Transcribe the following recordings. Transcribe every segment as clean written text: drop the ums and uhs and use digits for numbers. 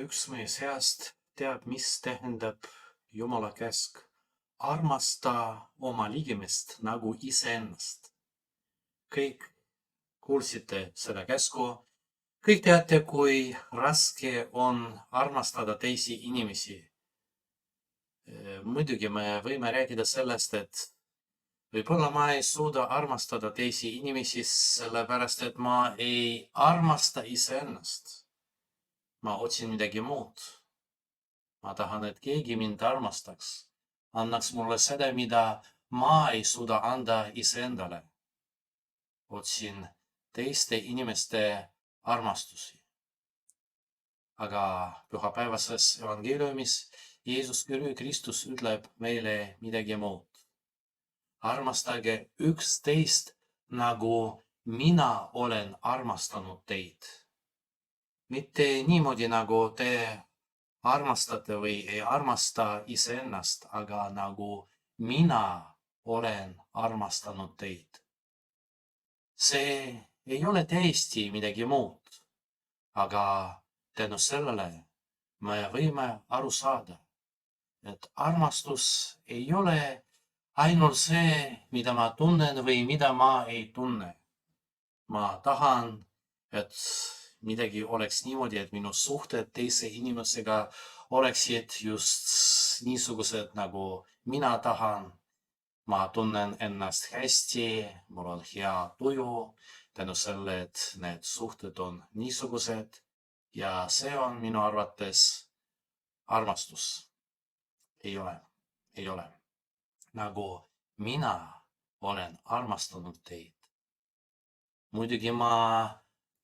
Igaüks meie seast teab, mis tähendab Jumala käsk. Armasta oma ligemist nagu iseennast. Kõik kuulsite seda käsku. Kõik teate, kui raske on armastada teisi inimesi. Muidugi me võime rääkida sellest, et võib-olla ma ei suuda armastada teisi inimesi sellepärast, et ma ei armasta iseennast. Ma otsin midagi muud. Ma tahan, et keegi mind armastaks. Annaks mulle seda, mida ma ei suuda anda iseendale. Otsin teiste inimeste armastusi. Aga pühapäevases evangeeliumis Jeesus Kristus ütleb meile midagi muud. Armastage üksteist, nagu mina olen armastanud teid. Mitte niimoodi, nagu te armastate või ei armasta iseennast, aga nagu mina olen armastanud teid. See ei ole täiesti midagi muud, aga tänu sellele me võime aru saada, et armastus ei ole ainult see, mida ma tunnen või mida ma ei tunne. Ma tahan, et midagi oleks niimoodi, et minu suhted teise inimesega oleksid just niisugused, nagu mina tahan. Ma tunnen ennast hästi, mul on hea tuju, tänu selle, et need suhted on niisugused ja see on minu arvates armastus. Ei ole. Nagu mina olen armastanud teid. Muidugi ma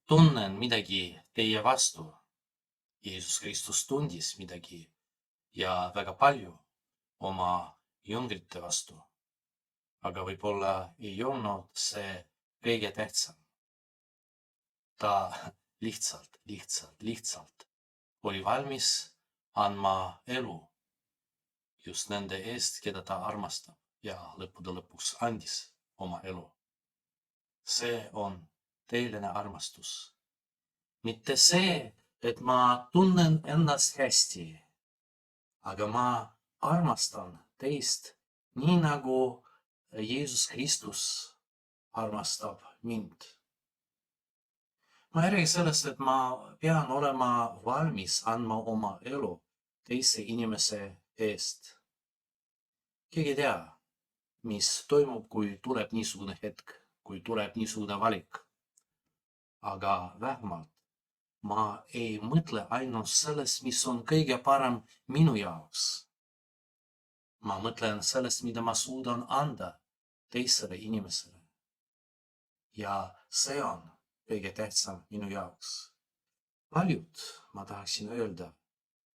tunnen midagi teie vastu. Jeesus Kristus tundis midagi ja väga palju oma jüngrite vastu. Aga võib-olla ei olnud see kõige tähtsam. Ta lihtsalt oli valmis andma elu just nende eest, keda ta armastab ja lõppude lõpuks andis oma elu. See on tõeline armastus. Mitte see, et ma tunnen ennast hästi, aga ma armastan teist nii, nagu Jeesus Kristus armastab mind. Ma ei räägi sellest, et ma pean olema valmis andma oma elu teise inimese eest. Keegi ei tea, mis toimub, kui tuleb niisugune hetk, kui tuleb niisugune valik. Aga vähemalt ma ei mõtle ainult sellest, mis on kõige parem minu jaoks. Ma mõtlen sellest, mida ma suudan anda teisele inimesele. Ja see on kõige tähtsam minu jaoks. Paljud, ma tahaksin öelda,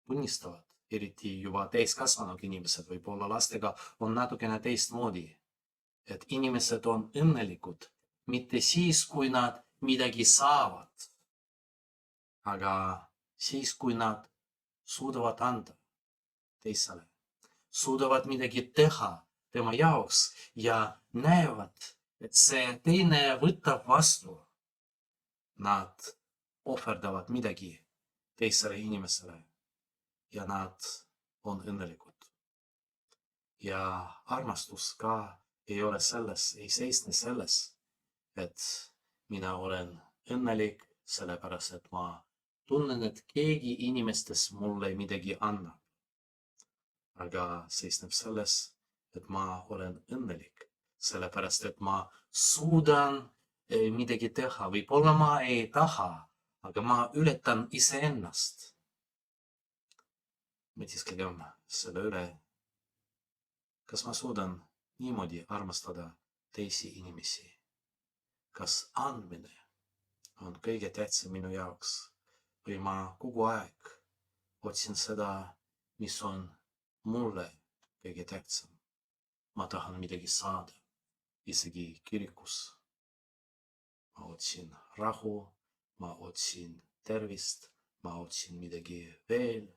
tunnistavad, eriti juba täiskasvanud inimesed, võib-olla lastega on natukene teistmoodi, et inimesed on õnnelikud mitte siis, kui nad midagi saavad, aga siis, kui nad suudavad anda teisele, suudavad midagi teha tema jaoks ja näevad, et see teine võtab vastu. Nad ohverdavad midagi teisele inimesele ja nad on õnnelikud. Ja armastus ka ei ole selles, ei seisne selles, et mina olen õnnelik sellepärast, et ma tunnen, et keegi inimestes mulle midagi annab. Aga seisneb selles, et ma olen õnnelik sellepärast, et ma suudan midagi teha. Võib-olla ma ei taha, aga ma ületan iseennast. Mõtisklegem selle üle, kas ma suudan niimoodi armastada teisi inimesi. Kas andmine on kõige tähtsam minu jaoks või ma kogu aeg otsin seda, mis on mulle kõige tähtsam. Ma tahan midagi saada, isegi kirikus. Ma otsin rahu, ma otsin tervist, ma otsin midagi veel.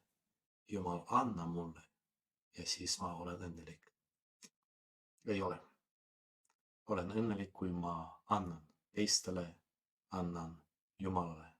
Jumal, anna mulle ja siis ma olen õnnelik. Ei ole. Olen õnnelik, kui ma annan teistele, annan Jumalale.